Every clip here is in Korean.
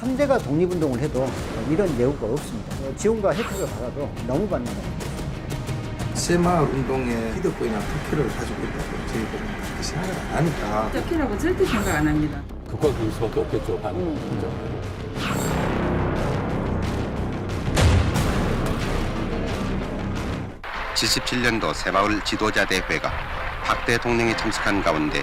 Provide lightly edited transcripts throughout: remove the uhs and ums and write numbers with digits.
상대가 독립운동을 해도 이런 예우가 없습니다. 지원과 혜택을 받아도 너무 받는 겁니다. 새마을 운동의 기득권이나 특혜를 가지고 있다고 저희들은 그렇게 생각을 안 하니까. 특혜라고 절대 생각 안 합니다. 극과 극일 수밖에 없겠죠, 반응. 77년도 새마을 지도자 대회가 박대 동맹에 참석한 가운데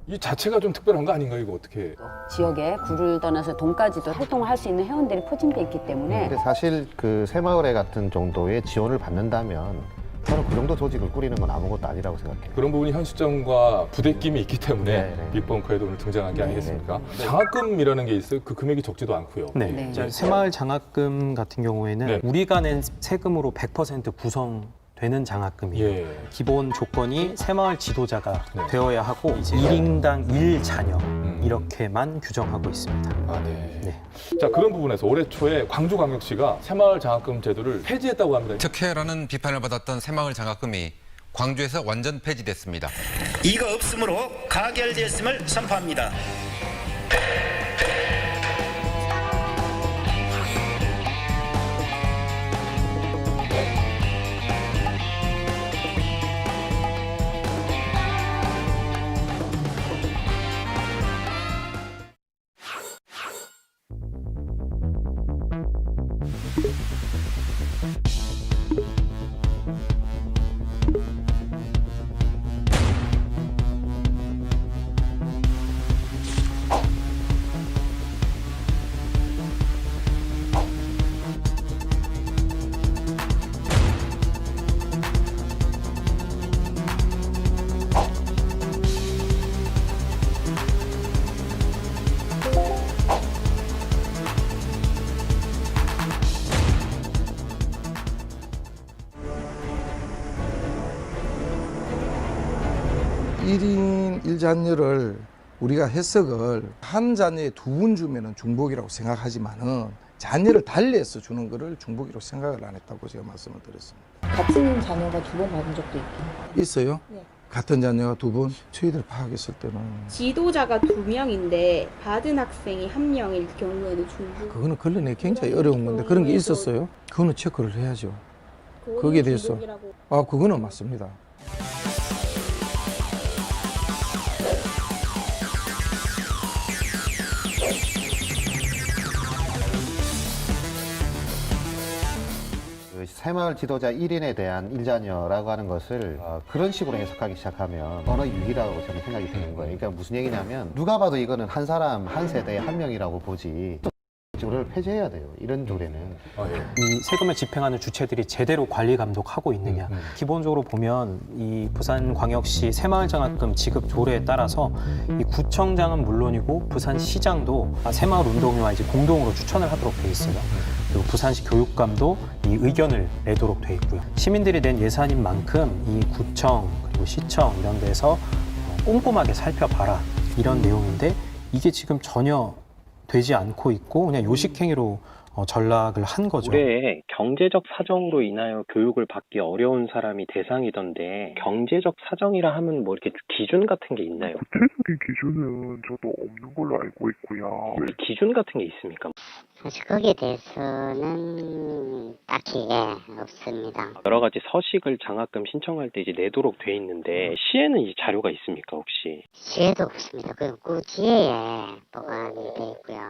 이 자체가 좀 특별한 거 아닌가, 이거 어떻게? 지역에 굴을 떠나서 돈까지도 활동을 할 수 있는 회원들이 포진돼 있기 때문에 근데 사실 그 새마을회 같은 정도의 지원을 받는다면 저는 그 정도 조직을 꾸리는 건 아무것도 아니라고 생각해요. 그런 부분이 현 시점과 부대낌이 있기 때문에 네, 네. 빅벙커에도 오늘 등장한 게 네, 아니겠습니까? 장학금이라는 게 있어요. 그 금액이 적지도 않고요. 네. 네. 이제 새마을 장학금 같은 경우에는 네. 우리가 낸 세금으로 100% 구성되는 장학금이에요. 예. 기본 조건이 새마을 지도자가 네. 되어야 하고 이제 1인당 1자녀 이렇게만 규정하고 있습니다. 아, 네. 네. 자, 그런 부분에서 올해 초에 광주광역시가 새마을 장학금 제도를 폐지했다고 합니다. 특혜라는 비판을 받았던 새마을 장학금이 광주에서 완전 폐지됐습니다. 이거 없으므로 가결되었음을 선포합니다. 일인일자녀를 우리가 해석을 한 자녀에 두 분 주면은 중복이라고 생각하지만은 자녀를 달리해서 주는 거를 중복이라고 생각을 안 했다고 제가 말씀을 드렸습니다. 같은 자녀가 두 번 받은 적도 있긴 있어요? 네. 같은 자녀가 두 분? 저희들 파악했을 때는 지도자가 2명인데 받은 학생이 1명일 경우에는 중복. 그거는 걸러내기 굉장히 어려운 건데 그런 게 있었어요? 그거는 체크를 해야죠. 거기에 대해서. 아, 그거는 맞습니다. 그 새마을 지도자 1인에 대한 일자녀라고 하는 것을 그런 식으로 해석하기 시작하면 언어 유희라고 저는 생각이 드는 거예요. 그러니까 무슨 얘기냐면 누가 봐도 이거는 한 사람, 한 세대에 한 명이라고 보지. 조를 폐지해야 돼요. 이런 조례는. 아, 예. 이 세금을 집행하는 주체들이 제대로 관리 감독하고 있느냐. 기본적으로 보면 이 부산광역시 새마을 장학금 지급 조례에 따라서 이 구청장은 물론이고 부산시장도 새마을 운동회와 이제 공동으로 추천을 하도록 돼 있어요. 그리고 부산시 교육감도 이 의견을 내도록 돼 있고요. 시민들이 낸 예산인 만큼 이 구청 그리고 시청 이런 데서 꼼꼼하게 살펴봐라 이런 내용인데 이게 지금 전혀 되지 않고 있고 그냥 요식행위로 전락을 한 거죠. 올해 경제적 사정으로 인하여 교육을 받기 어려운 사람이 대상이던데 경제적 사정이라 하면 뭐 이렇게 기준 같은 게 있나요? 구체적인 기준은 저도 없는 걸로 알고 있고요. 기준 같은 게 있습니까? 사실 거기에 대해서는 딱히 없습니다. 여러 가지 서식을 장학금 신청할 때 이제 내도록 돼 있는데 시에는 이 자료가 있습니까 혹시? 시에도 없습니다. 그 뒤에 보관이 돼 있고요.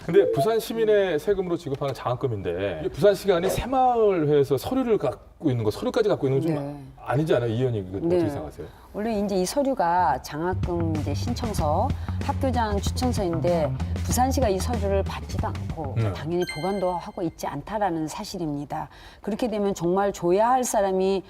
근데 부산 시민의 세금으로 지급하는 장학금인데 부산시가 아닌 새마을회에서 서류를 갖고 있는 거, 서류까지 갖고 있는 건 좀 네. 아니지 않아요? 이 의원님 이거 네. 어떻게 생각하세요? 원래 이제 이 서류가 장학금 이제 신청서, 학교장 추천서인데 부산시가 이 서류를 받지도 않고 당연히 보관도 하고 있지 않다라는 사실입니다. 그렇게 되면 정말 줘야 할 사람이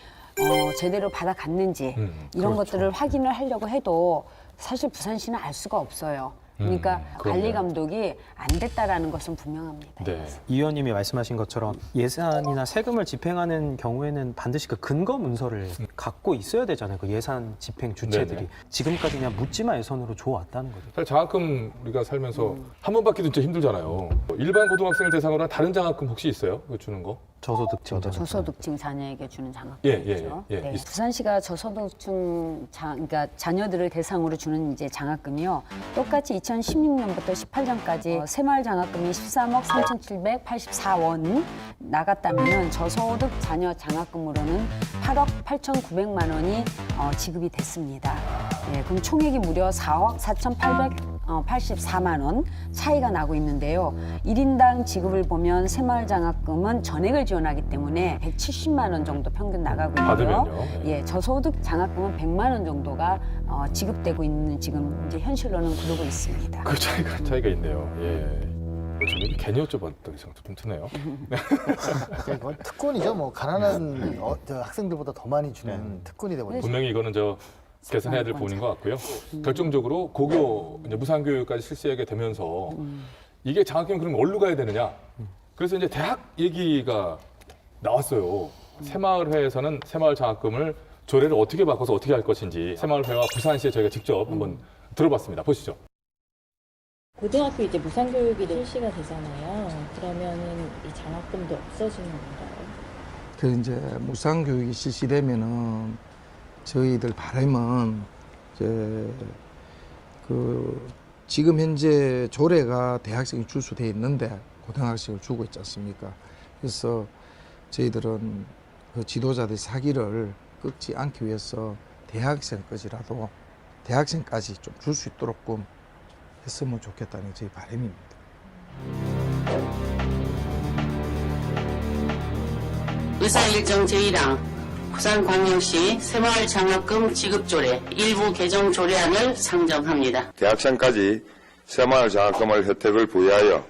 제대로 받아갔는지 이런 그렇죠. 것들을 확인을 하려고 해도 사실 부산시는 알 수가 없어요. 그러니까 관리 감독이 안 됐다라는 것은 분명합니다. 네. 이 의원님이 말씀하신 것처럼 예산이나 세금을 집행하는 경우에는 반드시 그 근거 문서를 갖고 있어야 되잖아요. 그 예산 집행 주체들이. 네네. 지금까지 그냥 묻지마 예선으로 줘왔다는 거죠. 사실 장학금 우리가 살면서 한 번 받기도 진짜 힘들잖아요. 일반 고등학생을 대상으로 한 다른 장학금 혹시 있어요? 그거 주는 거? 저소득층 저소득층 자녀에게 주는 장학금 예, 있죠. 예, 예. 네. 부산시가 저소득층 그러니까 자녀들을 대상으로 주는 이제 장학금이요. 똑같이 2016년부터 18년까지 새마을 장학금이 13억 3,784원 나갔다면은 저소득 자녀 장학금으로는 8억 8,900만 원이 지급이 됐습니다. 예, 그럼 총액이 무려 4억 4,884만 원 차이가 나고 있는데요. 1인당 지급을 보면 새마을 장학금은 전액을 지원하기 때문에 170만 원 정도 평균 나가고 있고요. 받으면요. 예, 저소득 장학금은 100만 원 정도가 지급되고 있는 지금 이제 현실로는 그러고 있습니다. 그 차이가 있네요. 예. 좀 괜히 여쭤봤던 생각도 좀 드네요. 뭐 특권이죠. 뭐 가난한 저 학생들보다 더 많이 주는 특권이 되버렸죠. 분명히 이거는 개선해야 될 부분인 것 같고요. 결정적으로 고교 이제 무상교육까지 실시하게 되면서 이게 장학금이 그럼 어디로 가야 되느냐? 그래서 이제 대학 얘기가 나왔어요. 새마을회에서는 새마을 장학금을 조례를 어떻게 바꿔서 어떻게 할 것인지 새마을회와 부산시에 저희가 직접 한번 들어봤습니다. 보시죠. 고등학교 이제 무상교육이 실시가 되잖아요. 그러면은 이 장학금도 없어지는 건가요? 그 이제 무상교육이 실시되면은 저희들 바람은 이제 지금 현재 조례가 대학생이 출수돼 있는데 고등학생을 주고 있지 않습니까? 그래서 저희들은 그 지도자들 사기를 꺾지 않기 위해서 대학생까지라도 대학생까지 좀 줄 수 있도록 했으면 좋겠다는 게 저희 바람입니다. 의사일정 제1항 부산광역시 새마을 장학금 지급조례 일부 개정 조례안을 상정합니다. 대학생까지 새마을 장학금을 혜택을 부여하여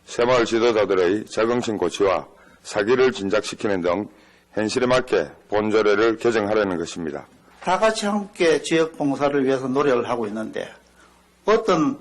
새마을 지도자들의 자긍심 고취와 사기를 진작시키는 등 현실에 맞게 본조례를 개정하려는 것입니다. 다 같이 함께 지역 봉사를 위해서 노력을 하고 있는데 어떤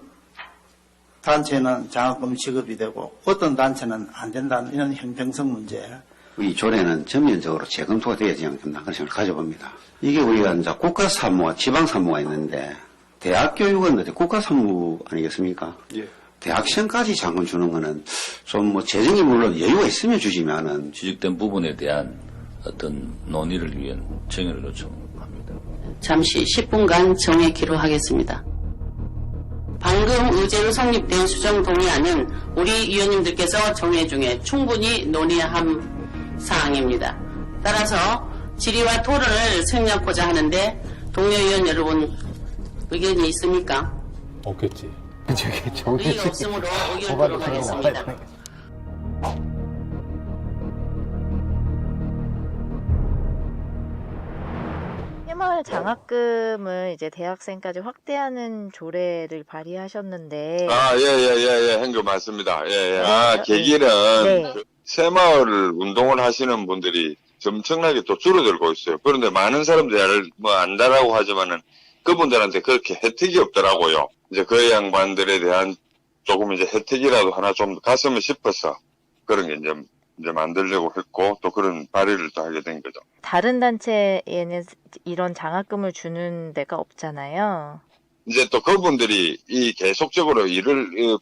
단체는 장학금 지급이 되고 어떤 단체는 안 된다는 이런 형평성 문제. 이 조례는 전면적으로 재검토가 되어야지 않겠나 그런 생각을 가져봅니다. 이게 우리가 이제 국가 사무와 지방 사무가 있는데 대학 교육은 국가 사무 아니겠습니까? 예. 대학생까지 장학금 주는 거는 좀 재정이 물론 여유가 있으면 주지만은 지적된 부분에 대한 어떤 논의를 위한 정의를 요청합니다. 잠시 10분간 정회기로 하겠습니다. 방금 의제로 성립된 수정동의안은 우리 위원님들께서 정회 중에 충분히 논의한 사항입니다. 따라서 질의와 토론을 생략하고자 하는데 동료 위원 여러분 의견이 있습니까? 없겠지. 의견이 없으므로 의견으로 가겠습니다. 새마을 장학금을 이제 대학생까지 확대하는 조례를 발의하셨는데. 예, 행교 맞습니다. 계기는 네. 새마을 운동을 하시는 분들이 엄청나게 또 줄어들고 있어요. 그런데 많은 사람들이 안다라고 하지만은 그분들한테 그렇게 혜택이 없더라고요. 이제 그 양반들에 대한 조금 이제 혜택이라도 하나 좀 갔으면 싶어서 그런 게 이제 만들려고 했고 또 그런 발의를 또 하게 된 거죠. 다른 단체에는 이런 장학금을 주는 데가 없잖아요. 이제 또 그분들이 이 계속적으로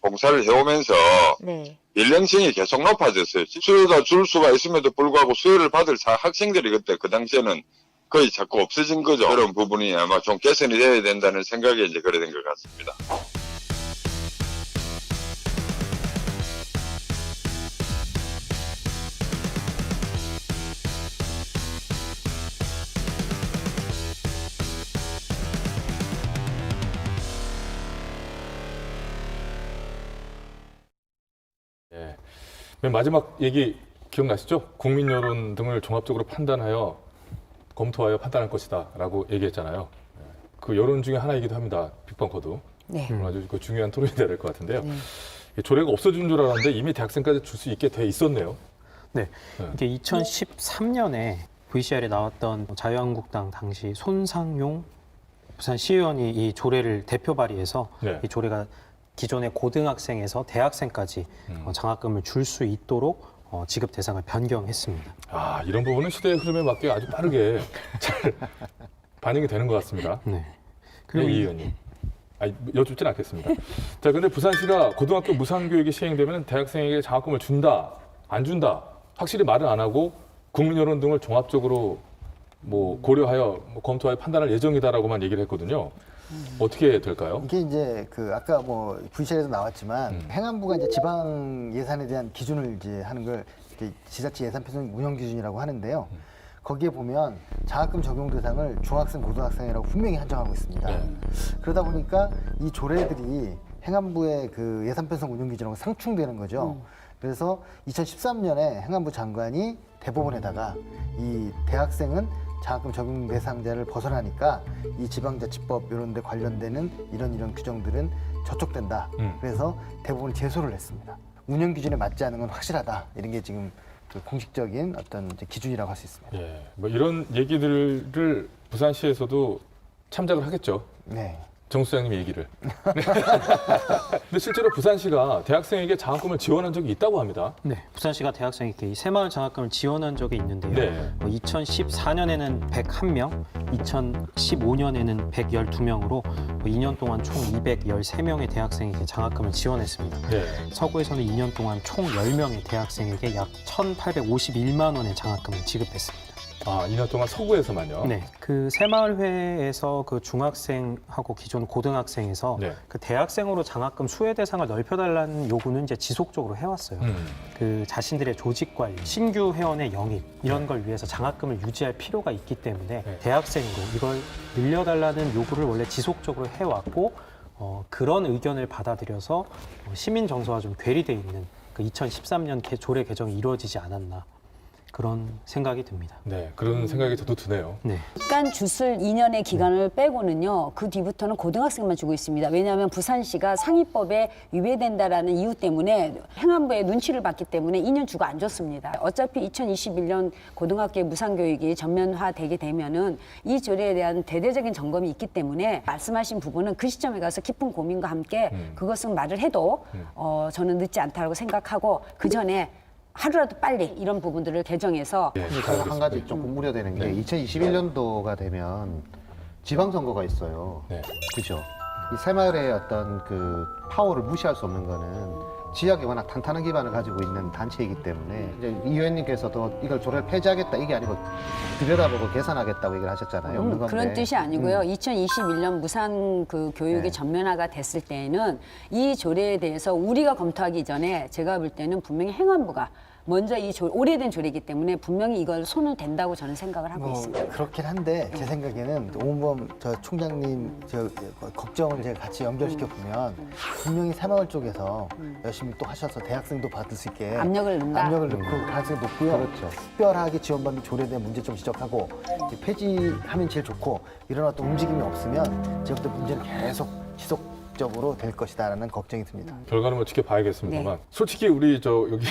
봉사를 해오면서 네. 연령층이 계속 높아졌어요. 수요가 줄 수가 있음에도 불구하고 수요를 받을 학생들이 그때 그 당시에는 거의 자꾸 없어진 거죠. 그런 부분이 아마 좀 개선이 돼야 된다는 생각에 이제 그래 된 것 같습니다. 예. 맨 마지막 얘기 기억나시죠? 국민 여론 등을 종합적으로 판단하여 검토하여 판단할 것이다라고 얘기했잖아요. 그 여론 중에 하나이기도 합니다. 빅벙커도. 네. 아주 그 중요한 토론이 돼야 될 것 같은데요. 네. 조례가 없어진 줄 알았는데 이미 대학생까지 줄 수 있게 돼 있었네요. 네. 이게 2013년에 VCR에 나왔던 자유한국당 당시 손상용 부산시의원이 이 조례를 대표 발의해서 네. 이 조례가 기존의 고등학생에서 대학생까지 장학금을 줄 수 있도록 지급 대상을 변경했습니다. 아, 이런 부분은 시대의 흐름에 맞게 아주 빠르게 잘 반영이 되는 것 같습니다. 네. 그리고 이 의원님. 여쭙진 않겠습니다. 자, 근데 부산시가 고등학교 무상교육이 시행되면 대학생에게 장학금을 준다, 안 준다, 확실히 말을 안 하고 국민 여론 등을 종합적으로 뭐 고려하여 검토하여 판단할 예정이다라고만 얘기를 했거든요. 어떻게 될까요? 이게 이제 그 아까 뭐 V실에도 나왔지만 행안부가 이제 지방 예산에 대한 기준을 이제 하는 걸 이제 지자체 예산 편성 운영 기준이라고 하는데요. 거기에 보면 장학금 적용 대상을 중학생, 고등학생이라고 분명히 한정하고 있습니다. 그러다 보니까 이 조례들이 행안부의 그 예산 편성 운영 기준하고 상충되는 거죠. 그래서 2013년에 행안부 장관이 대법원에다가 이 대학생은 장학금 적용 대상자를 벗어나니까 이 지방자치법 이런 데 관련되는 이런 규정들은 저촉된다. 그래서 대법원이 제소를 했습니다. 운영 기준에 맞지 않은 건 확실하다. 이런 게 지금 그 공식적인 어떤 이제 기준이라고 할 수 있습니다. 예, 뭐 이런 얘기들을 부산시에서도 참작을 하겠죠. 네. 정 수장님 얘기를. 근데 실제로 부산시가 대학생에게 장학금을 지원한 적이 있다고 합니다. 네, 부산시가 대학생에게 이 새마을 장학금을 지원한 적이 있는데요. 네. 2014년에는 101명, 2015년에는 112명으로 2년 동안 총 213명의 대학생에게 장학금을 지원했습니다. 네. 서구에서는 2년 동안 총 10명의 대학생에게 약 1,851만 원의 장학금을 지급했습니다. 아, 2년 동안 서구에서만요? 네. 그 새마을회에서 그 중학생하고 기존 고등학생에서 네. 그 대학생으로 장학금 수혜 대상을 넓혀달라는 요구는 이제 지속적으로 해왔어요. 그 자신들의 조직 관리, 신규 회원의 영입 이런 걸 위해서 장학금을 유지할 필요가 있기 때문에 대학생으로 이걸 늘려달라는 요구를 원래 지속적으로 해왔고 그런 의견을 받아들여서 시민 정서와 좀 괴리돼 있는 그 2013년 조례 개정이 이루어지지 않았나. 그런 생각이 듭니다. 네, 그런 생각이 저도 드네요. 네. 잠깐 주술 2년의 기간을 빼고는요, 그 뒤부터는 고등학생만 주고 있습니다. 왜냐하면 부산시가 상위법에 위배된다라는 이유 때문에 행안부의 눈치를 봤기 때문에 2년 주고 안 줬습니다. 어차피 2021년 고등학교의 무상교육이 전면화되게 되면은 이 조례에 대한 대대적인 점검이 있기 때문에 말씀하신 부분은 그 시점에 가서 깊은 고민과 함께 그것은 말을 해도 저는 늦지 않다고 생각하고 그 전에 하루라도 빨리 이런 부분들을 개정해서 제가 한 가지 조금 우려되는 게 2021년도가 되면 지방선거가 있어요. 그죠? 이 새마을의 어떤 그 파워를 무시할 수 없는 거는 지역에 워낙 탄탄한 기반을 가지고 있는 단체이기 때문에 이제 이 의원님께서도 이걸 조례를 폐지하겠다 이게 아니고 들여다보고 개선하겠다고 얘기를 하셨잖아요. 없는 건데. 그런 뜻이 아니고요. 2021년 무상 그 교육이 전면화가 됐을 때에는 이 조례에 대해서 우리가 검토하기 전에 제가 볼 때는 분명히 행안부가 먼저 이 오래된 조례이기 때문에 분명히 이걸 손을 댄다고 저는 생각을 하고 있습니다. 그렇긴 한데 제 생각에는 오은범 저 총장님 저 걱정을 제가 같이 연결시켜 보면 분명히 새마을 쪽에서 열심히 또 하셔서 대학생도 받을 수 있게 압력을 넣는다. 압력을 넣고 가능성이 높고요. 그렇죠. 특별하게 지원받는 조례에 대한 문제점 지적하고 이제 폐지하면 제일 좋고 이런 어떤 움직임이 없으면 제가 볼 때 문제는 계속 지속적으로 될 것이다라는 걱정이 듭니다. 결과는 뭐 지켜봐야겠습니다만 솔직히 우리 여기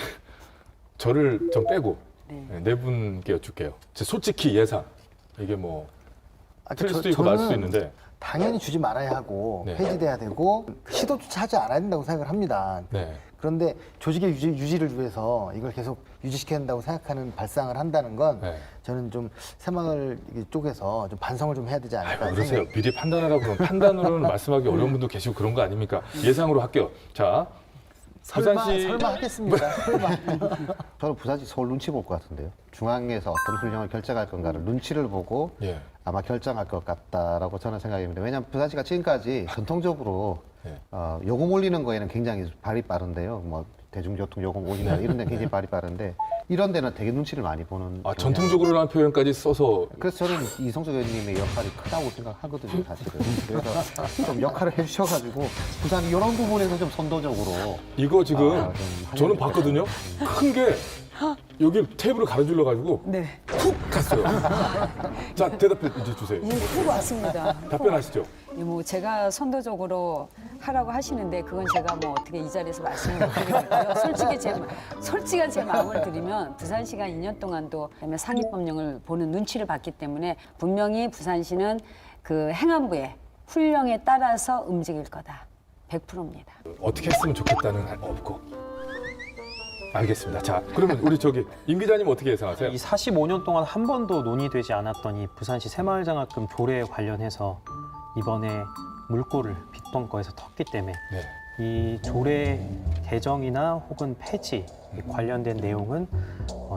저를 좀 빼고 네 분께 여쭐게요. 솔직히 예상 이게 뭐 틀릴 수도 있고 맞을 수도 있는데 당연히 주지 말아야 하고 폐지돼야 되고 시도조차 하지 않아야 된다고 생각을 합니다. 그런데 조직의 유지를 위해서 이걸 계속 유지시켜야 된다고 생각하는 발상을 한다는 건 저는 좀 새마을 쪽에서 좀 반성을 좀 해야 되지 않을까. 그러세요. 미리 판단하라고 그러면 판단으로는 말씀하기 어려운 분도 계시고 그런 거 아닙니까? 예상으로 할게요. 자. 설마 하겠습니다. 설마. 저는 부산시 서울 눈치 볼 것 같은데요. 중앙에서 어떤 훈령을 결정할 건가를 눈치를 보고 아마 결정할 것 같다라고 저는 생각합니다. 왜냐하면 부산시가 지금까지 전통적으로 요금 올리는 거에는 굉장히 발이 빠른데요. 뭐 대중교통 요금 올리나 이런 데는 굉장히 발이 빠른데 이런 데는 되게 눈치를 많이 보는. 전통적으로라는 표현까지 써서. 그래서 저는 이성석 의원님의 역할이 크다고 생각하거든요, 사실은. 그래서 좀 역할을 해주셔가지고 부산이 이런 부분에서 좀 선도적으로. 이거 지금 저는 봤거든요. 큰 게 여기 테이블을 가려주려 가지고 훅 갔어요. 자, 대답해 이제 주세요. 훅 왔습니다. 답변하시죠. 뭐 제가 선도적으로 하라고 하시는데 그건 제가 뭐 어떻게 이 자리에서 말씀을 못 드리겠고요. 솔직한 제 마음을 드리면 부산시가 2년 동안도 그다음에 상위법령을 보는 눈치를 봤기 때문에 분명히 부산시는 그 행안부의 훈령에 따라서 움직일 거다. 100%입니다. 어떻게 했으면 좋겠다는 건 없고 알겠습니다. 자, 그러면 우리 저기 임 기자님 어떻게 예상하세요? 이 45년 동안 한 번도 논의되지 않았던 이 부산시 새마을장학금 조례에 관련해서 이번에 물꼬를 빅벙커에서 텄기 때문에 이 조례 개정이나 혹은 폐지 관련된 내용은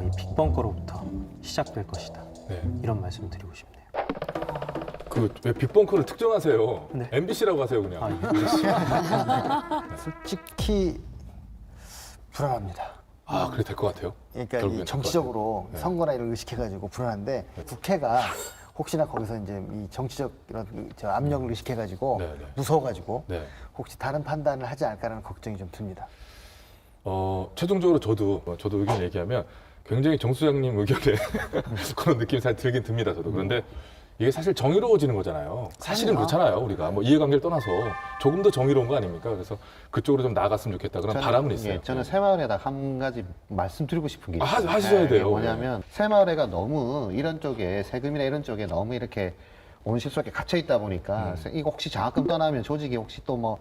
이 빅벙커로부터 시작될 것이다. 이런 말씀 드리고 싶네요. 왜 빅벙커를 특정하세요? MBC라고 하세요 그냥. 솔직히 불안합니다. 아, 그래 될 것 같아요. 그러니까 결국엔 이 정치적으로 될것 같아요. 선거나 이런 걸 의식해가지고 불안한데 국회가 혹시나 거기서 이제 이 정치적 이런 저 압력을 의식해가지고 무서워가지고 혹시 다른 판단을 하지 않을까라는 걱정이 좀 듭니다. 최종적으로 저도 의견 얘기하면 굉장히 정 수장님 의견에 그런 느낌이 잘 들긴 듭니다. 저도. 그런데 이게 사실 정의로워지는 거잖아요. 사실은 그렇잖아요. 우리가 뭐 이해관계를 떠나서 조금 더 정의로운 거 아닙니까? 그래서 그쪽으로 좀 나아갔으면 좋겠다. 그런 바람은 있어요. 저는 새마을에다 한 가지 말씀드리고 싶은 게 있어요. 하셔야 돼요. 뭐냐면 새마을회가 너무 이런 쪽에 세금이나 이런 쪽에 너무 이렇게 온실속에 갇혀 있다 보니까 이거 혹시 장학금 떠나면 조직이 혹시 또 뭐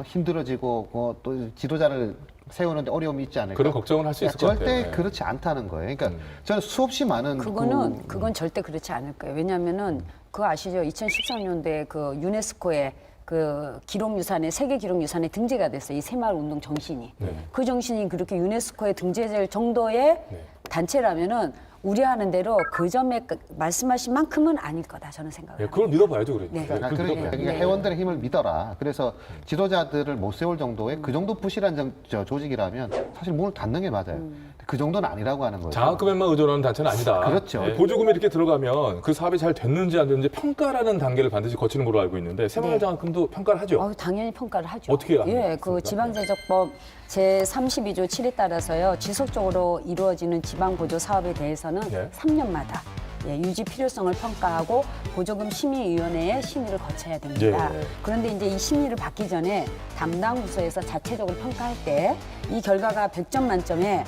힘들어지고 또 지도자를 세우는데 어려움이 있지 않을까? 그런 걱정을 할 수 있을 것 같아요. 절대 그렇지 않다는 거예요. 그러니까 저는 수없이 많은 그건 절대 그렇지 않을 거예요. 왜냐하면은 그거 아시죠? 2013년도에 그 유네스코의 그 기록유산에 세계 기록유산에 등재가 됐어요. 이 새마을 운동 정신이. 그 정신이 그렇게 유네스코에 등재될 정도의 단체라면은 우려하는 대로 그 점에 말씀하신 만큼은 아닐 거다 저는 생각합니다. 그걸 믿어봐야죠, 그러니까. 그러니까 회원들의 힘을 믿어라. 그래서 지도자들을 못 세울 정도의 그 정도 부실한 조직이라면 사실 문을 닫는 게 맞아요. 그 정도는 아니라고 하는 거죠. 장학금에만 의존하는 단체는 아니다. 그렇죠. 보조금이 이렇게 들어가면 그 사업이 잘 됐는지 안 됐는지 평가라는 단계를 반드시 거치는 걸로 알고 있는데 새마을 장학금도 평가를 하죠. 당연히 평가를 하죠. 어떻게 합니까? 그 지방제적법 제32조 7에 따라서요. 지속적으로 이루어지는 지방보조 사업에 대해서는 3년마다 유지 필요성을 평가하고 보조금 심의위원회의 심의를 거쳐야 됩니다. 그런데 이제 이 심의를 받기 전에 담당 부서에서 자체적으로 평가할 때 이 결과가 100점 만점에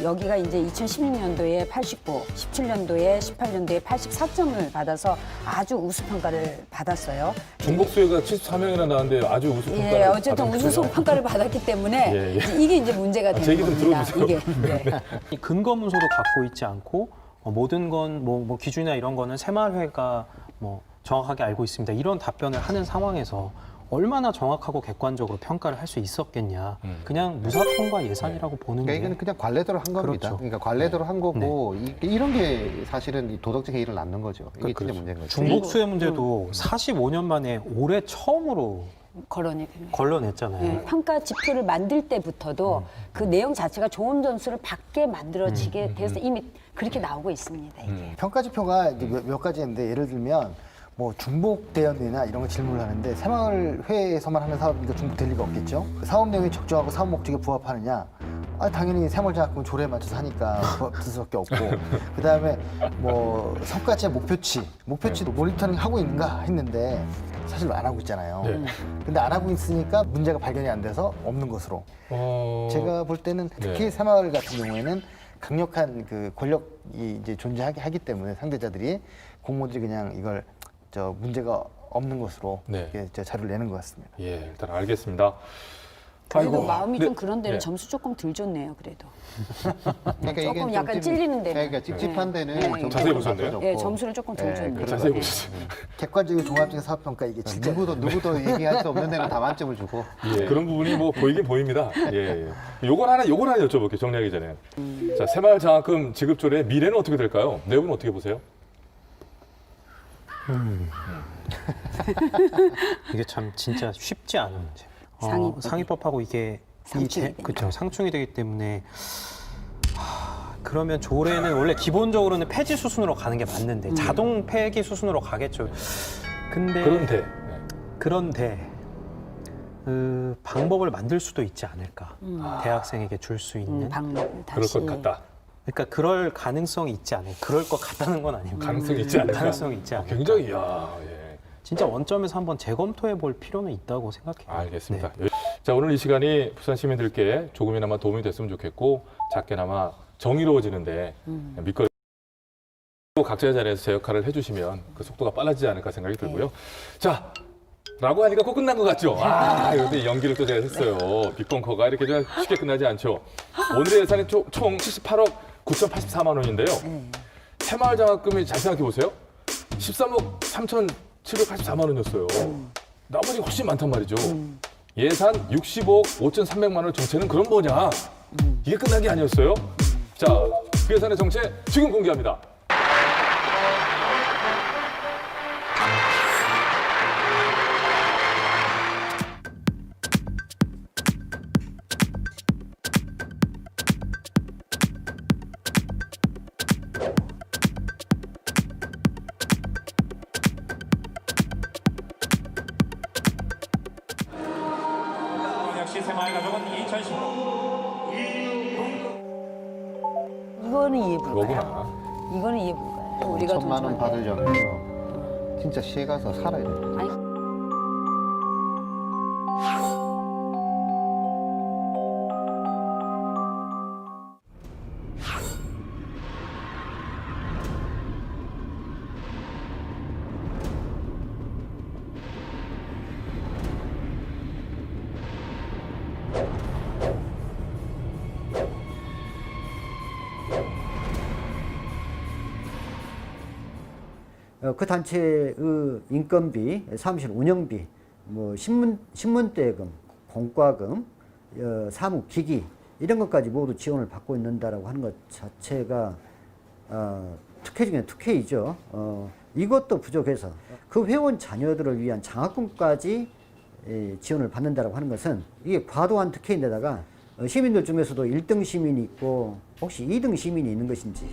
여기가 이제 2016년도에 89, 17년도에 18년도에 84점을 받아서 아주 우수 평가를 받았어요. 중복 수혜가 74명이나 나왔는데 아주 우수 평가를 어쨌든 우수 평가를 받았기 때문에 이게 이제 문제가 되는 얘기 좀 겁니다. 들어보세요. 이 근거 문서도 갖고 있지 않고 모든 건 뭐 기준이나 이런 거는 새마을회가 뭐 정확하게 알고 있습니다. 이런 답변을 하는 상황에서 얼마나 정확하고 객관적으로 평가를 할 수 있었겠냐. 그냥 무사통과 예산이라고 보는 게. 이거는 그냥 관례대로 한 겁니다. 그렇죠. 그러니까 관례대로 한 거고 이런 게 사실은 도덕적 해이를 낳는 거죠. 이게 진짜 문제인 거죠. 중복 수혜 문제도 45년 만에 올해 처음으로 걸러냈잖아요. 평가 지표를 만들 때부터도 그 내용 자체가 좋은 점수를 받게 만들어지게 돼서 이미 그렇게 나오고 있습니다. 이게. 평가 지표가 이제 몇 가지인데 예를 들면 뭐 중복 대연이나 이런 거 질문을 하는데 새마을회에서만 하는 사업이니까 중복될 리가 없겠죠. 사업 내용이 적정하고 사업 목적에 부합하느냐? 당연히 새마을장학금 조례에 맞춰서 하니까 부합될 수밖에 없고 그다음에 뭐 성과제 목표치도 모니터링 하고 있는가 했는데 사실 안 하고 있잖아요. 근데 안 하고 있으니까 문제가 발견이 안 돼서 없는 것으로. 제가 볼 때는 특히 새마을 같은 경우에는 강력한 그 권력이 이제 존재하게 하기 때문에 상대자들이 공무원들이 그냥 이걸 문제가 없는 것으로 이렇게 자료를 내는 것 같습니다. 일단 알겠습니다. 그래도 마음이 좀 그런 데는 점수 조금 덜 줬네요. 그래도. 그러니까 조금 이게 약간 찔리는 데는. 그러니까 찝찝한 데는 자세히 보셨네요. 점수를 조금 덜 줬네요. 자세히 보셨어요. 객관적인 종합적인 사업평가 이게 진짜 누구도 얘기할 수 없는 데는 다 만점을 주고 그런 부분이 뭐 보이긴 보입니다. 요건 하나 여쭤볼게요. 정리하기 전에. 자, 새마을 장학금 지급 조례의 미래는 어떻게 될까요? 내용은 어떻게 보세요? 이게 참 진짜 쉽지 않은 문제. 상위법이. 상위법하고 이게 상충이 되기 때문에 그러면 조례는 원래 기본적으로는 폐지 수순으로 가는 게 맞는데 자동 폐기 수순으로 가겠죠. 근데 그런데 방법을 만들 수도 있지 않을까. 대학생에게 줄 수 있는 방법을 그럴 것 같다. 그러니까 그럴 가능성이 있지 않을까. 그럴 것 같다는 건 아니고. 가능성이 있지 않을까. 가능성이 있지 않을까. 굉장히 진짜 원점에서 한번 재검토해 볼 필요는 있다고 생각해요. 알겠습니다. 자, 오늘 이 시간이 부산 시민들께 조금이나마 도움이 됐으면 좋겠고 작게나마 정의로워지는데 밑거리 각자의 자리에서 제 역할을 해주시면 그 속도가 빨라지지 않을까 생각이 들고요. 자, 라고 하니까 꼭 끝난 것 같죠? 아, 근데 연기를 또 제가 했어요. 빅벙커가 이렇게 좀 쉽게 끝나지 않죠. 오늘의 예산이 총 78억 9,084만 원인데요. 새마을 장학금이 잘 생각해 보세요. 13억 3,784만 원이었어요. 나머지 훨씬 많단 말이죠. 예산 65억 5,300만 원 정체는 그럼 뭐냐? 이게 끝난 게 아니었어요? 자, 그 예산의 정체 지금 공개합니다. 새마을 가족은 2015 이거는 이해 불가요. 이거는 이해 불가요. 우리가 돈 5천만 원 받으려면요. 진짜 시에 가서 살아야 돼요. 아니, 그 단체의 인건비, 사무실 운영비, 뭐 신문대금, 공과금, 사무기기 이런 것까지 모두 지원을 받고 있는다라고 하는 것 자체가 특혜 중에 특혜이죠. 이것도 부족해서 그 회원 자녀들을 위한 장학금까지 지원을 받는다라고 하는 것은 이게 과도한 특혜인데다가 시민들 중에서도 1등 시민이 있고 혹시 2등 시민이 있는 것인지.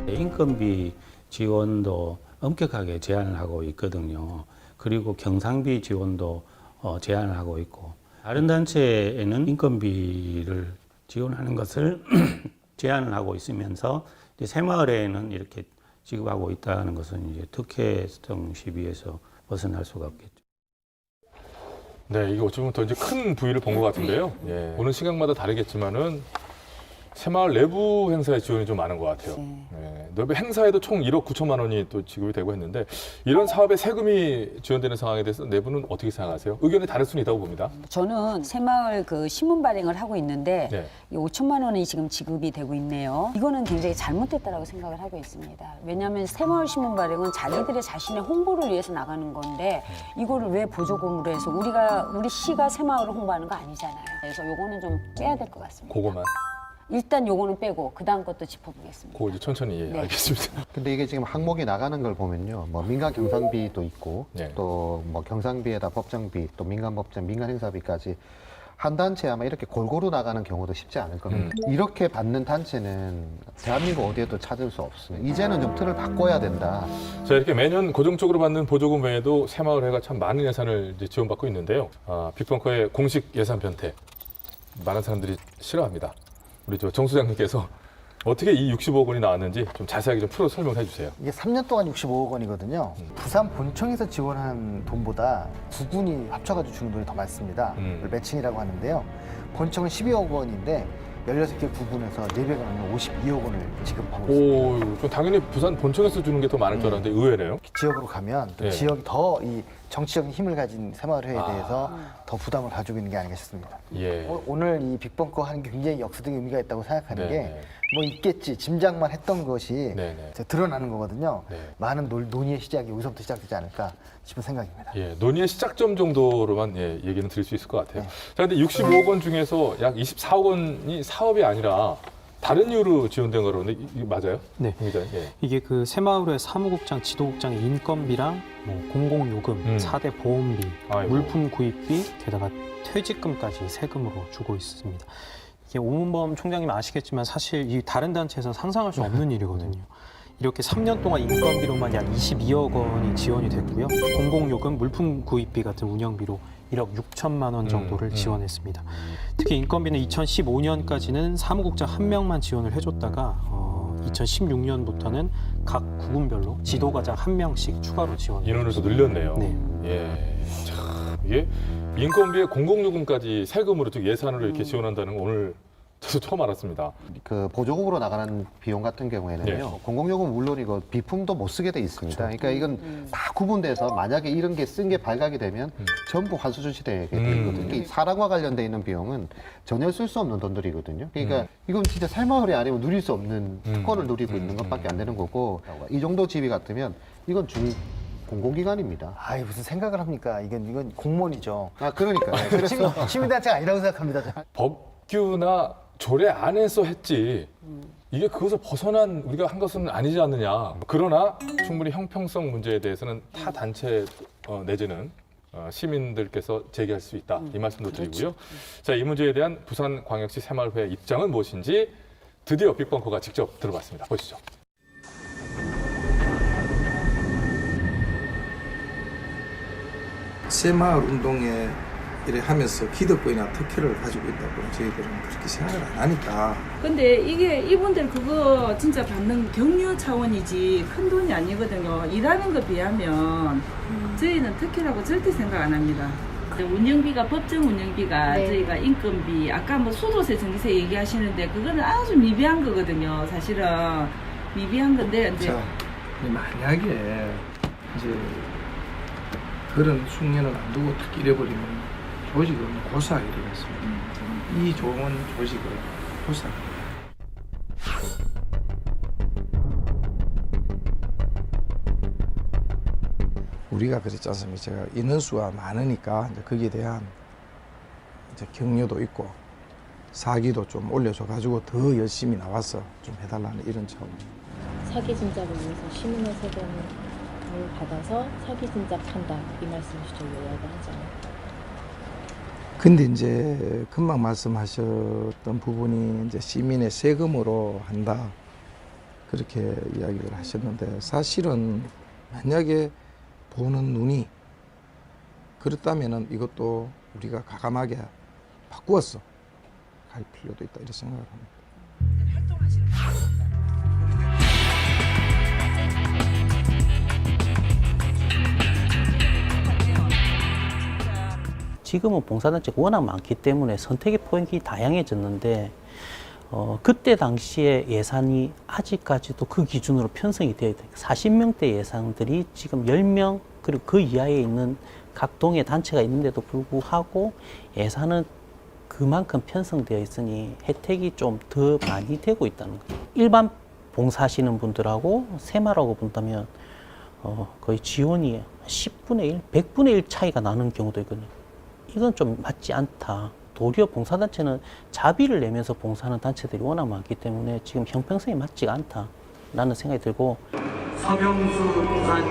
인건비 지원도 엄격하게 제한을 하고 있거든요. 그리고 경상비 지원도 제한을 하고 있고, 다른 단체에는 인건비를 지원하는 것을 제한을 하고 있으면서 이제 새마을에는 이렇게 지급하고 있다는 것은 이제 특혜성 시비에서 벗어날 수가 없겠죠. 네, 이게 어찌 보면 더 이제 큰 부위를 본 것 같은데요. 예, 보는 시각마다 다르겠지만은 새마을 내부 행사에 지원이 좀 많은 것 같아요. 예, 내부 행사에도 총 1억 9천만 원이 또 지급이 되고 했는데 이런 사업에 세금이 지원되는 상황에 대해서 내부는 어떻게 생각하세요? 의견이 다를 수는 있다고 봅니다. 저는 새마을 그 신문 발행을 하고 있는데 네. 5천만 원이 지금 지급이 되고 있네요. 이거는 굉장히 잘못됐다라고 생각을 하고 있습니다. 왜냐하면 새마을 신문 발행은 자기들의 자신의 홍보를 위해서 나가는 건데 이거를 왜 보조금으로 해서 우리 시가 새마을을 홍보하는 거 아니잖아요. 그래서 요거는 좀 빼야 될 것 같습니다. 그거만. 일단 요거는 빼고 그 다음 것도 짚어보겠습니다. 그거 이제 천천히 네. 알겠습니다. 근데 이게 지금 항목이 나가는 걸 보면요. 뭐 민간 경상비도 있고 네. 또 뭐 경상비에다 법정비 또 민간 법정, 민간 행사비까지 한 단체 아마 이렇게 골고루 나가는 경우도 쉽지 않을 겁니다. 이렇게 받는 단체는 대한민국 어디에도 찾을 수 없습니다. 이제는 좀 틀을 바꿔야 된다. 자, 이렇게 매년 고정적으로 받는 보조금 외에도 새마을회가 참 많은 예산을 이제 지원받고 있는데요. 빅벙커의 공식 예산 변태 많은 사람들이 싫어합니다. 우리 정 소장님께서 어떻게 이 65억 원이 나왔는지 좀 자세하게 좀 풀어 설명해 주세요. 이게 3년 동안 65억 원이거든요. 부산 본청에서 지원한 돈보다 부군이 합쳐가지고 주는 돈이 더 많습니다. 이걸 매칭이라고 하는데요. 본청은 12억 원인데 16개 부군에서 4배가 넘는 52억 원을 지급하고 있습니다. 오, 좀 당연히 부산 본청에서 주는 게 더 많을 줄 알았는데 의외네요. 지역으로 가면 또 네. 지역이 더 이 정치적인 힘을 가진 새마을회에 대해서 더 부담을 가지고 있는 게 아닌가 싶습니다. 예. 오늘 이 빅벙커 하는 게 굉장히 역사적인 의미가 있다고 생각하는 네, 게 네. 뭐 있겠지 짐작만 했던 것이 네. 이제 드러나는 거거든요. 네. 많은 논의의 시작이 여기서부터 시작되지 않을까 싶은 생각입니다. 예, 논의의 시작점 정도로만 예, 얘기는 드릴 수 있을 것 같아요. 네. 자, 근데 65억 원 중에서 약 24억 원이 사업이 아니라 다른 이유로 지원된 거로 근데 이게 맞아요? 네. 예. 이게 그 새마을회 사무국장, 지도국장의 인건비랑 뭐 공공요금, 4대 보험비, 아이고. 물품 구입비, 게다가 퇴직금까지 세금으로 주고 있습니다. 오문범 총장님 아시겠지만 사실 이 다른 단체에서 상상할 수 없는 일이거든요. 이렇게 3년 동안 인건비로만 약 22억 원이 지원이 됐고요. 공공요금, 물품 구입비 같은 운영비로 1억 6천만 원 정도를 지원했습니다. 특히 인건비는 2015년까지는 사무국장 1명만 지원을 해줬다가 2016년부터는 각 구군별로 지도과장 1명씩 추가로 지원. 인원을 더 늘렸네요. 네. 예. 참, 이게 인건비에 공공요금까지 세금으로 즉 예산으로 이렇게 지원한다는 건 오늘 저도 처음 알았습니다. 그 보조금으로 나가는 비용 같은 경우에는요, 공공요금 물론이고 비품도 못 쓰게 돼 있습니다. 그러니까 이건 다 구분돼서 만약에 이런 게 쓴 게 발각이 되면 전부 환수 조치되게 되거든요. 이 사랑과 관련돼 있는 비용은 전혀 쓸 수 없는 돈들이거든요. 그러니까 이건 진짜 새마을이 아니면 누릴 수 없는 특권을 누리고 있는 것밖에 안 되는 거고, 이 정도 지위 같으면 이건 공공기관입니다. 아이 무슨 생각을 합니까? 이건 공무원이죠. 아 그러니까. 그래서 시민단체가 아니라고 생각합니다. 법규나 조례 안에서 했지 이게 그것을 벗어난 우리가 한 것은 아니지 않느냐. 그러나 충분히 형평성 문제에 대해서는 타 단체 내지는 시민들께서 제기할 수 있다. 이 말씀도 드리고요. 자, 이 문제에 대한 부산광역시 새마을회 입장은 무엇인지 드디어 빅벙커가 직접 들어봤습니다. 보시죠. 새마을 운동에 이래 하면서 기득권이나 특혜를 가지고 있다고 저희들은 그렇게 생각을 안 하니까. 근데 이게 이분들 그거 진짜 받는 격려 차원이지 큰 돈이 아니거든요. 일하는 거 비하면 저희는 특혜라고 절대 생각 안 합니다. 운영비가 법정 운영비가 저희가 인건비 아까 뭐 수도세 전기세 얘기하시는데 그거는 아주 미비한 거거든요. 사실은 미비한 건데 이제 만약에 이제 그런 숙련을 안 두고 딱 잃어버리면 조직은 고사하게 되겠습니다. 이 좋은 조직을 고사하게 우리가 그랬지 않습니까? 제가 인원수가 많으니까 이제 거기에 대한 이제 격려도 있고 사기도 좀 올려줘가지고 더 열심히 나와서 좀 해달라는 이런 차원. 사기 진작을 위해서 시민의 세금을 받아서 사기 진작 한다 이 말씀이시죠? 요약을 하자면. 근데 이제 금방 말씀하셨던 부분이 이제 시민의 세금으로 한다 그렇게 이야기를 하셨는데 사실은 만약에 보는 눈이 그렇다면은 이것도 우리가 과감하게 바꾸었어 갈 필요도 있다 이렇게 생각을 합니다. 지금은 봉사단체가 워낙 많기 때문에 선택의 포인트가 다양해졌는데 그때 당시에 예산이 아직까지도 그 기준으로 편성이 되어 있다. 40명대 예산들이 지금 10명 그리고 그 이하에 있는 각 동의 단체가 있는데도 불구하고 예산은 그만큼 편성되어 있으니 혜택이 좀 더 많이 되고 있다는 거예요. 일반 봉사하시는 분들하고 새마을하고 본다면 거의 지원이 10분의 1, 100분의 1 차이가 나는 경우도 있거든요. 이건 좀 맞지 않다. 도리어 봉사단체는 자비를 내면서 봉사하는 단체들이 워낙 많기 때문에 지금 형평성이 맞지가 않다라는 생각이 들고. 서명수 부산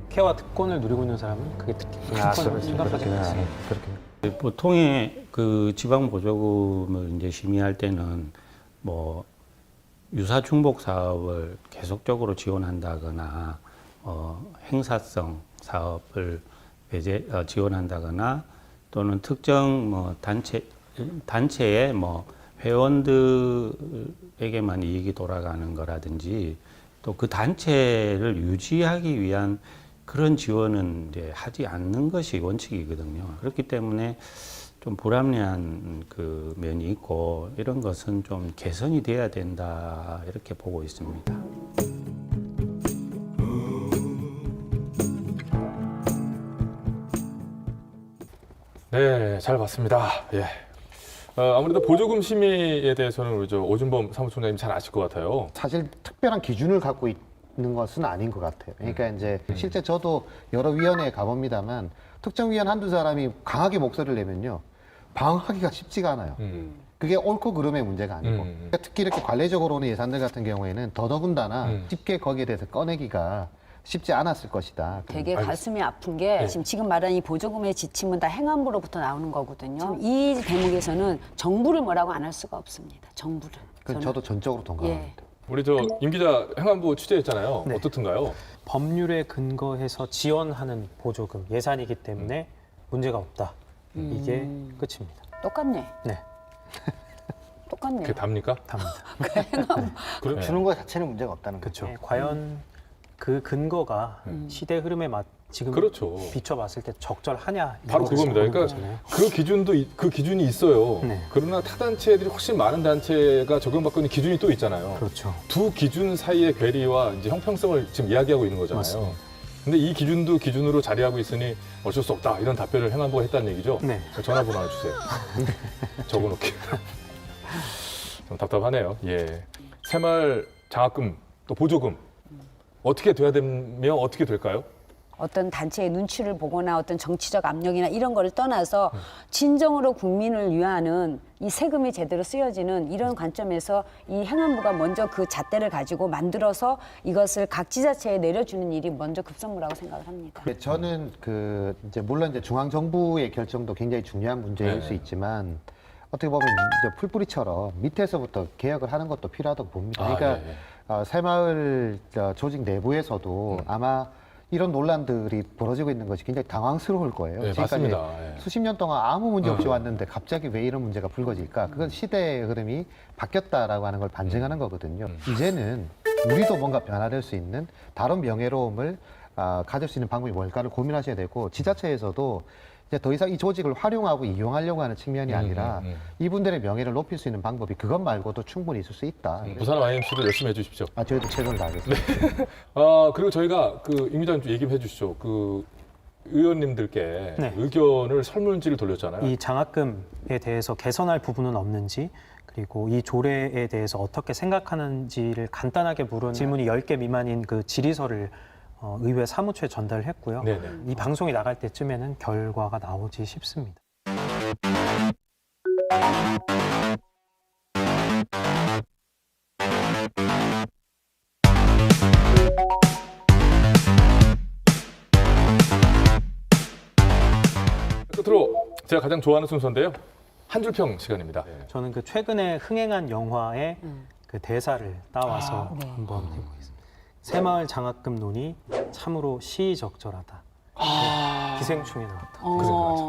특혜와 특권을 누리고 있는 사람은 그게 특권을 생각하지 않습니다. 보통의 그 지방 보조금을 이제 심의할 때는 뭐 유사 중복 사업을 계속적으로 지원한다거나 행사성 사업을 지원한다거나 또는 특정 뭐 단체의 뭐 회원들에게만 이익이 돌아가는 거라든지 또 그 단체를 유지하기 위한 그런 지원은 이제 하지 않는 것이 원칙이거든요. 그렇기 때문에 좀 불합리한 그 면이 있고 이런 것은 좀 개선이 돼야 된다 이렇게 보고 있습니다. 네, 잘 봤습니다. 예. 아무래도 보조금 심의에 대해서는 우리 오준범 사무총장님 잘 아실 것 같아요. 사실 특별한 기준을 갖고 있는 것은 아닌 것 같아요. 그러니까 이제 실제 저도 여러 위원회에 가봅니다만 특정 위원 한두 사람이 강하게 목소리를 내면요. 방어하기가 쉽지가 않아요. 그게 옳고 그름의 문제가 아니고 그러니까 특히 이렇게 관례적으로 오는 예산들 같은 경우에는 더더군다나 쉽게 거기에 대해서 꺼내기가 쉽지 않았을 것이다. 되게 가슴이 아픈 게 지금 말한 이 보조금의 지침은 다 행안부로부터 나오는 거거든요. 이 대목에서는 정부를 뭐라고 안 할 수가 없습니다. 정부를. 저도 전적으로 동감합니다. 우리 임 기자 행안부 취재했잖아요. 어떻든가요? 법률에 근거해서 지원하는 보조금 예산이기 때문에 문제가 없다. 이게 끝입니다. 똑같네. 네. 똑같네. 그게 답니까? 답니다. 그럼 주는 것 자체는 문제가 없다는 거죠. 과연 그 근거가 시대 흐름에 지금 그렇죠. 비춰봤을 때 적절하냐? 바로 그겁니다. 그러니까 그 기준이 있어요. 네. 그러나 타 단체들이 훨씬 많은 단체가 적용받고 있는 기준이 또 있잖아요. 그렇죠. 두 기준 사이의 괴리와 이제 형평성을 지금 이야기하고 있는 거잖아요. 맞습니다. 근데 이 기준도 기준으로 자리하고 있으니 어쩔 수 없다 이런 답변을 행안부가 했다는 얘기죠. 네. 전화번호 하나 주세요. 적어놓게. 좀 답답하네요. 예. 새마을 장학금 또 보조금 어떻게 돼야 되며 어떻게 될까요? 어떤 단체의 눈치를 보거나 어떤 정치적 압력이나 이런 거를 떠나서 진정으로 국민을 위하는 이 세금이 제대로 쓰여지는 이런 관점에서 이 행안부가 먼저 그 잣대를 가지고 만들어서 이것을 각 지자체에 내려주는 일이 먼저 급선무라고 생각을 합니다. 네, 저는 이제 물론 이제 중앙 정부의 결정도 굉장히 중요한 문제일 수 있지만 어떻게 보면 이제 풀뿌리처럼 밑에서부터 개혁을 하는 것도 필요하다고 봅니다. 그러니까 새마을 조직 내부에서도 아마 이런 논란들이 벌어지고 있는 것이 굉장히 당황스러울 거예요. 네, 지금까지 맞습니다. 수십 년 동안 아무 문제 없이 왔는데 갑자기 왜 이런 문제가 불거질까? 그건 시대의 흐름이 바뀌었다라고 하는 걸 반증하는 거거든요. 이제는 우리도 뭔가 변화될 수 있는 다른 명예로움을 가질 수 있는 방법이 뭘까를 고민하셔야 되고 지자체에서도 이제 더 이상 이 조직을 활용하고 이용하려고 하는 측면이 아니라 이분들의 명예를 높일 수 있는 방법이 그것 말고도 충분히 있을 수 있다. 부산 YMC도 열심히 해주십시오. 저희도 최선을 다하겠습니다. 네. 그리고 저희가 임 기자님 좀 얘기 좀 해주시죠. 의원님들께 의견을 설문지를 돌렸잖아요. 이 장학금에 대해서 개선할 부분은 없는지 그리고 이 조례에 대해서 어떻게 생각하는지를 간단하게 물은 질문이 10개 미만인 그 질의서를 의회 사무처에 전달을 했고요. 네네. 이 방송이 나갈 때쯤에는 결과가 나오지 싶습니다. 끝으로 제가 가장 좋아하는 순서인데요. 한 줄평 시간입니다. 저는 그 최근에 흥행한 영화의 그 대사를 따와서 한번 해보겠습니다. 새마을 장학금 논의 참으로 시의적절하다. 기생충에 나왔다.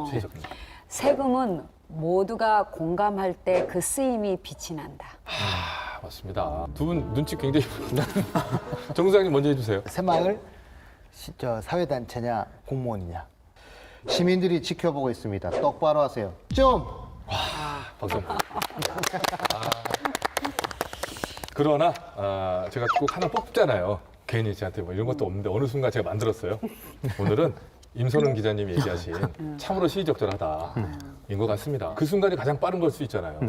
시의적절하다. 세금은 모두가 공감할 때 그 쓰임이 빛이 난다. 맞습니다. 두 분 눈치 굉장히 정 소장님 먼저 해주세요. 새마을 사회단체냐 공무원이냐. 시민들이 지켜보고 있습니다. 똑바로 하세요. 좀! 박수. 그러나 제가 꼭 하나 뽑잖아요. 괜히 저한테 뭐 이런 것도 없는데 어느 순간 제가 만들었어요. 오늘은 임선웅 기자님이 얘기하신 참으로 시의적절하다인 것 같습니다. 그 순간이 가장 빠른 걸 수 있잖아요.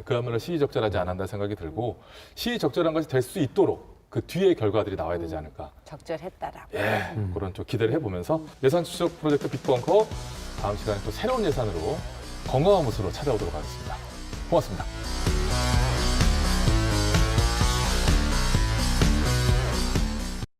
그야말로 시의적절하지 않았다 생각이 들고 시의적절한 것이 될 수 있도록 그 뒤에 결과들이 나와야 되지 않을까. 적절했다라고. 그런 좀 기대를 해보면서 예산 추적 프로젝트 빅벙커 다음 시간에 또 새로운 예산으로 건강한 모습으로 찾아오도록 하겠습니다. 고맙습니다.